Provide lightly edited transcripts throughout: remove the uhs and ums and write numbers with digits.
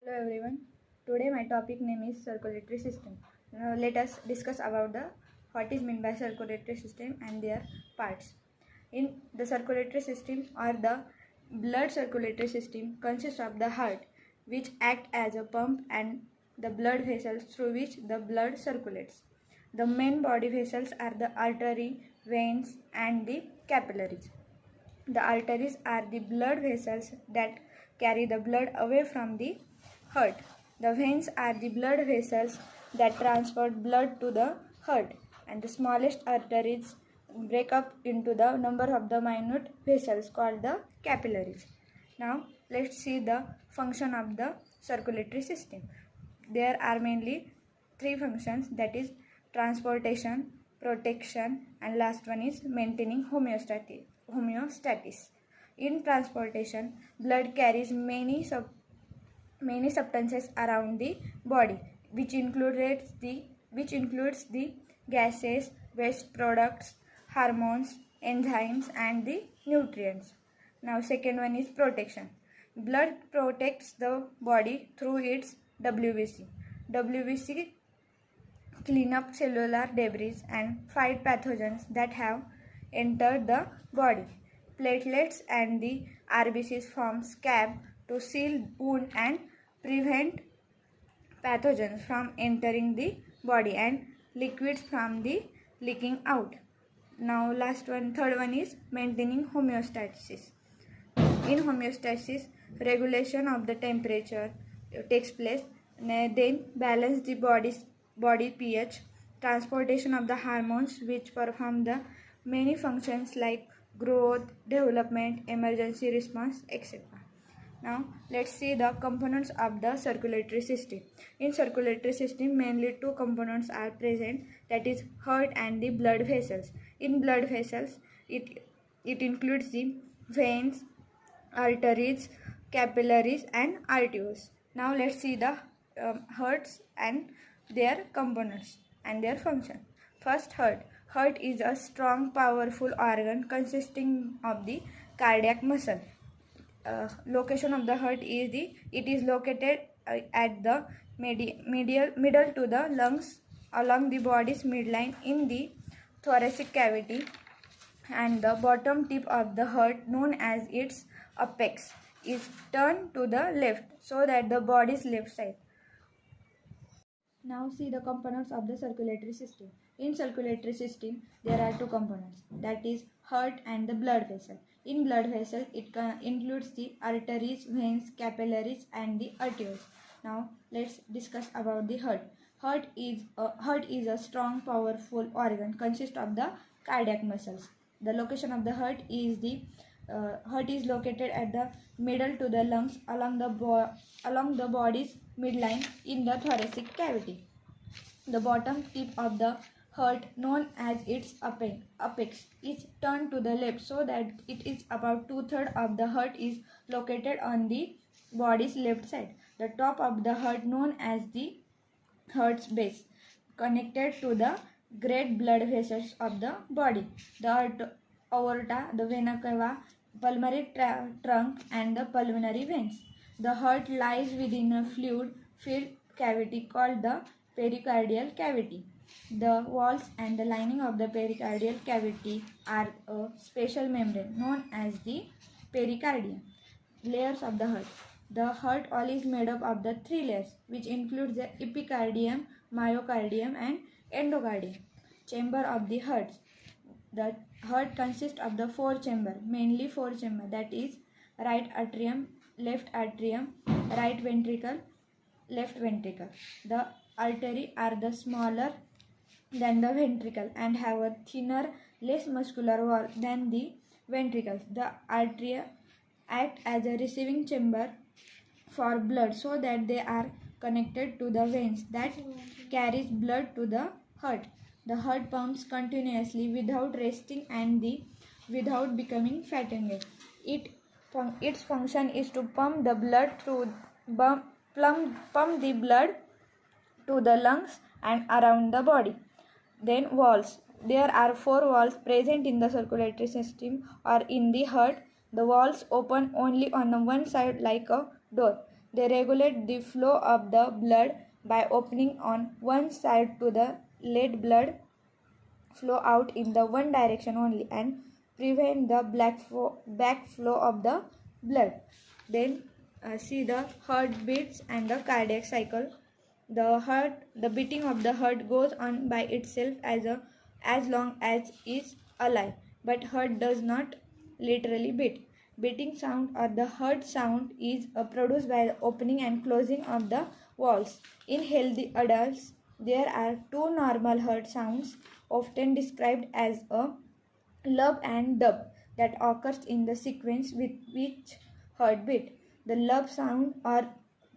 Hello everyone. Today my topic name is circulatory system. Now let us discuss about the what is meant by circulatory system and their parts. In the circulatory system or the blood circulatory system consists of the heart, which act as a pump, and the blood vessels through which the blood circulates. The main body vessels are the artery, veins and the capillaries. The arteries are the blood vessels that carry the blood away from the heart. The veins are the blood vessels that transport blood to the heart, and the smallest arteries break up into the number of the minute vessels called the capillaries. Now let's see the function of the circulatory system. There are mainly three functions, that is transportation, protection and last one is maintaining homeostasis. In transportation, blood carries many substances around the body, which includes the gases, waste products, hormones, enzymes and the nutrients. Now second one is protection. Blood protects the body through its WBC. WBC clean up cellular debris and fight pathogens that have entered the body. Platelets and the RBCs form scab to seal wound and prevent pathogens from entering the body and liquids from the leaking out. Now third one is maintaining homeostasis. In homeostasis, regulation of the temperature takes place, then balance the body pH, transportation of the hormones which perform the many functions like growth, development, emergency response, etc. Now let's see the components of the circulatory system. In circulatory system, mainly two components are present, that is heart and the blood vessels. In blood vessels, it includes the veins, arteries, capillaries and arterioles. Now let's see the hearts and their components and their function. First, heart. Heart is a strong, powerful organ consisting of the cardiac muscle. Location of the heart is it is located at the middle to the lungs along the body's midline in the thoracic cavity, and the bottom tip of the heart, known as its apex, is turned to the left so that the body's left side. Now see the components of the circulatory system. In circulatory system, there are two components, that is heart and the blood vessel. In blood vessel, it includes the arteries, veins, capillaries and the arterioles. Now let's discuss about the heart. Heart is a strong, powerful organ consist of the cardiac muscles. The location of the heart is located at the middle to the lungs along the body's midline in the thoracic cavity. The bottom tip of the heart, known as its apex, is turned to the left so that it is about 2/3 of the heart is located on the body's left side. The top of the heart, known as the heart's base, connected to the great blood vessels of the body, the aorta, the vena cava, pulmonary trunk and the pulmonary veins. The heart lies within a fluid-filled cavity called the pericardial cavity. The walls and the lining of the pericardial cavity are a special membrane known as the pericardium. Layers of the heart. The heart all is made up of the three layers, which includes the epicardium, myocardium and endocardium. Chamber of the heart. The heart consists of the mainly four chamber, that is right atrium, right ventricle, left ventricle. The artery are the smaller than the ventricle and have a thinner, less muscular wall than the ventricles. The artery act as a receiving chamber for blood so that they are connected to the veins that carries blood to the heart. The heart pumps continuously without resting and without becoming fatigued. Its function is to pump the blood to the lungs and around the body. Then walls. There are 4 walls present in the circulatory system or in the heart. The walls open only on one side like a door. They regulate the flow of the blood by opening on one side to the let blood flow out in the one direction only and prevent the back flow of the blood. Then see the heartbeats and the cardiac cycle. The beating of the heart goes on by itself as long as is alive, but heart does not literally beat. Beating sound or the heart sound is produced by the opening and closing of the valves. In healthy adults, there are two normal heart sounds, often described as a lub and dub, that occurs in the sequence with each heartbeat. The lub sound or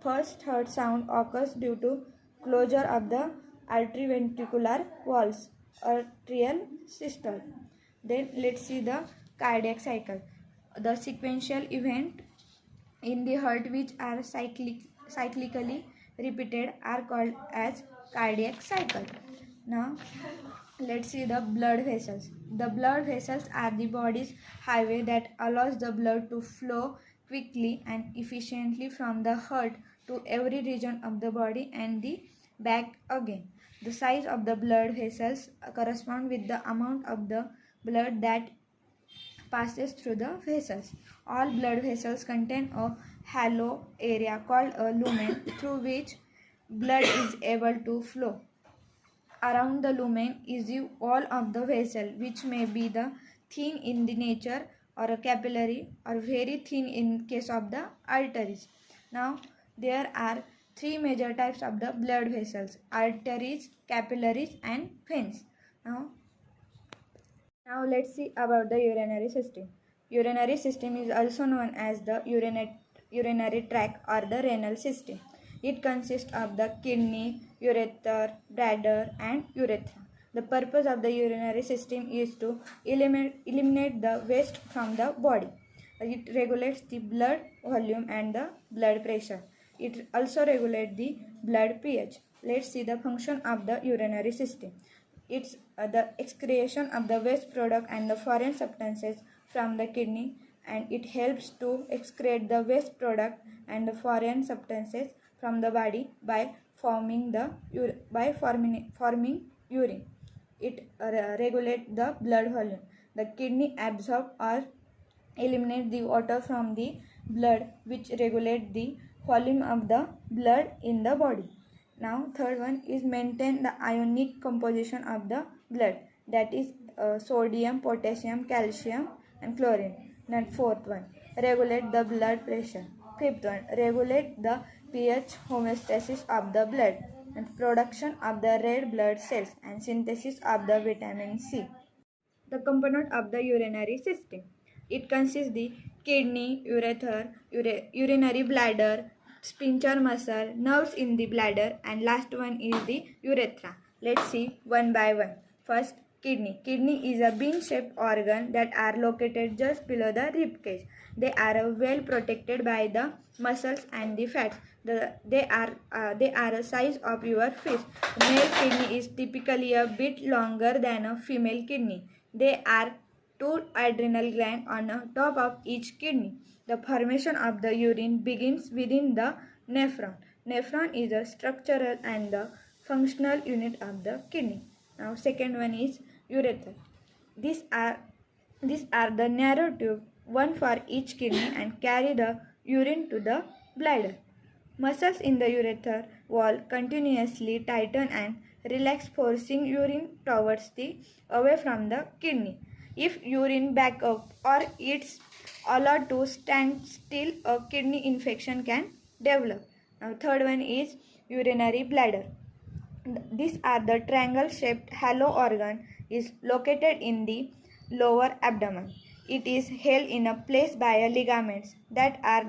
first heart sound occurs due to closure of the atrioventricular valves, arterial systole. Then let's see the cardiac cycle. The sequential event in the heart which are cyclically repeated are called as cardiac cycle. Now let's see the blood vessels. The blood vessels are the body's highway that allows the blood to flow quickly and efficiently from the heart to every region of the body and the back again. The size of the blood vessels correspond with the amount of the blood that passes through the vessels. All blood vessels contain a hollow area called a lumen through which blood is able to flow. Around the lumen is the wall of the vessel, which may be the thin in the nature or a capillary or very thin in case of the arteries. Now there are three major types of the blood vessels: arteries, capillaries and veins. Now let's see about the urinary system. Urinary system is also known as the urinary tract or the renal system. It consists of the kidney, ureter, bladder and urethra. The purpose of the urinary system is to eliminate the waste from the body. It regulates the blood volume and the blood pressure. It also regulates the blood pH. Let's see the function of the urinary system. It's the excretion of the waste product and the foreign substances from the kidney, and it helps to excrete the waste product and the foreign substances from the body by forming urine. It regulates the blood volume. The kidney absorb or eliminate the water from the blood, which regulate the volume of the blood in the body. Now third one is maintain the ionic composition of the blood, that is sodium, potassium, calcium and chlorine. And fourth one, regulate the blood pressure. Fifth one, regulate the pH homeostasis of the blood and production of the red blood cells and synthesis of the vitamin C. The component of the urinary system. It consists the kidney, urethra, urinary bladder, sphincter muscle, nerves in the bladder, and last one is the urethra. Let's see one by one. First, kidney. Kidney is a bean-shaped organ that are located just below the rib cage. They are well protected by the muscles and the fats. They are a size of your fist. Male kidney is typically a bit longer than a female kidney. They are two adrenal glands on the top of each kidney. The formation of the urine begins within the nephron. Nephron is a structural and the functional unit of the kidney. Now second one is urethra. These are the narrow tube, one for each kidney, and carry the urine to the bladder. Muscles in the urethra wall continuously tighten and relax, forcing urine towards the away from the kidney. If urine back up or it's allowed to stand still, a kidney infection can develop. Now third one is urinary bladder. These are the triangle-shaped hollow organ is located in the lower abdomen. It is held in a place by ligaments that are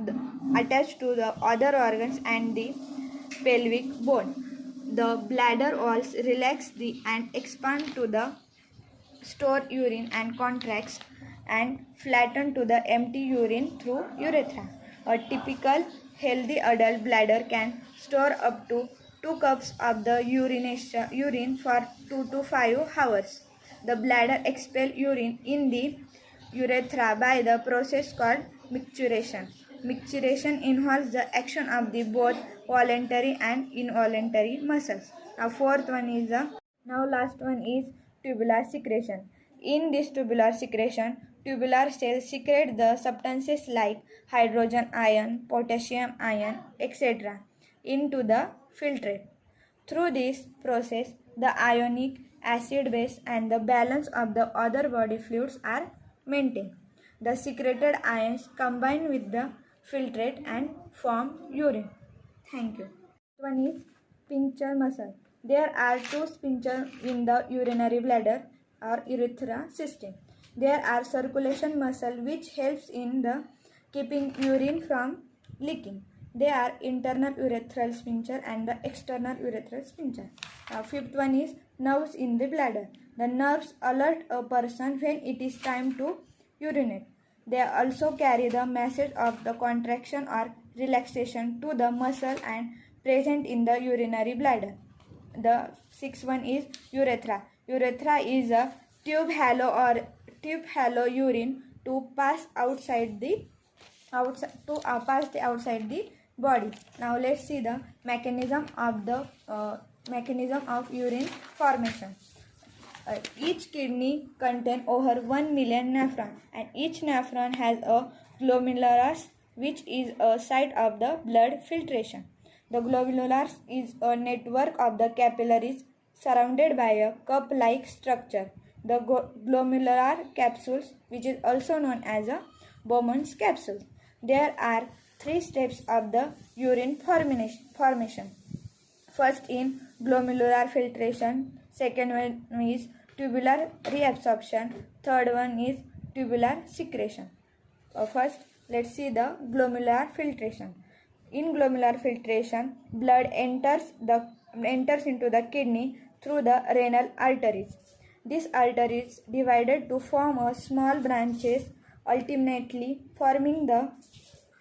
attached to the other organs and the pelvic bone. The bladder walls relax and expand to the store urine and contracts and flatten to the empty urine through urethra. A typical healthy adult bladder can store up to 2 cups of the urine for 2 to 5 hours. The bladder expels urine in the urethra by the process called micturition. Micturition involves the action of the both voluntary and involuntary muscles. Now fourth one is the now last one is tubular secretion. In this tubular secretion, tubular cells secrete the substances like hydrogen ion, potassium ion, etc. into the filtrate. Through this process, the ionic, acid base and the balance of the other body fluids are maintained. The secreted ions combine with the filtrate and form urine. Thank you. One is sphincter muscle. There are two sphincters in the urinary bladder or urethra system. There are circulation muscle which helps in the keeping urine from leaking. They are internal urethral sphincter and the external urethral sphincter. Fifth one is nerves in the bladder. The nerves alert a person when it is time to urinate. They also carry the message of the contraction or relaxation to the muscle and present in the urinary bladder. The sixth one is urethra. Urethra is a tube hollow urine to pass outside the outside the body. Now let's see the mechanism of urine formation. Each kidney contains over 1 million nephrons, and each nephron has a glomerulus, which is a site of the blood filtration. The glomerulus is a network of the capillaries surrounded by a cup-like structure. The glomerular capsules, which is also known as a Bowman's capsule. There are three steps of the urine formation. First in glomerular filtration, second one is tubular reabsorption, third one is tubular secretion. First, let's see the glomerular filtration. In glomerular filtration, blood enters into the kidney through the renal arteries. These arteries divided to form a small branches, ultimately forming the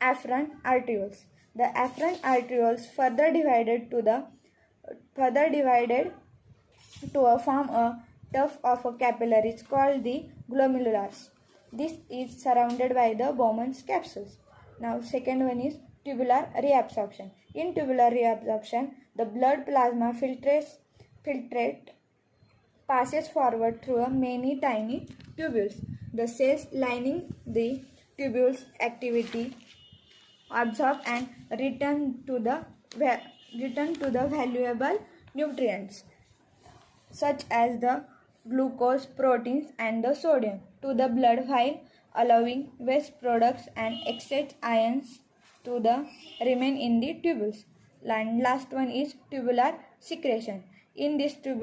afferent arterioles. The afferent arterioles further divided to form a tuft of capillaries called the glomerulus. This is surrounded by the Bowman's capsules. Now second one is tubular reabsorption. In tubular reabsorption, the blood plasma filtrate passes forward through many tiny tubules. The cells lining the tubules activity absorb and return to the valuable nutrients such as the glucose, proteins and the sodium to the blood, while allowing waste products and excess ions to remain in the tubules. And last one is tubular secretion. In this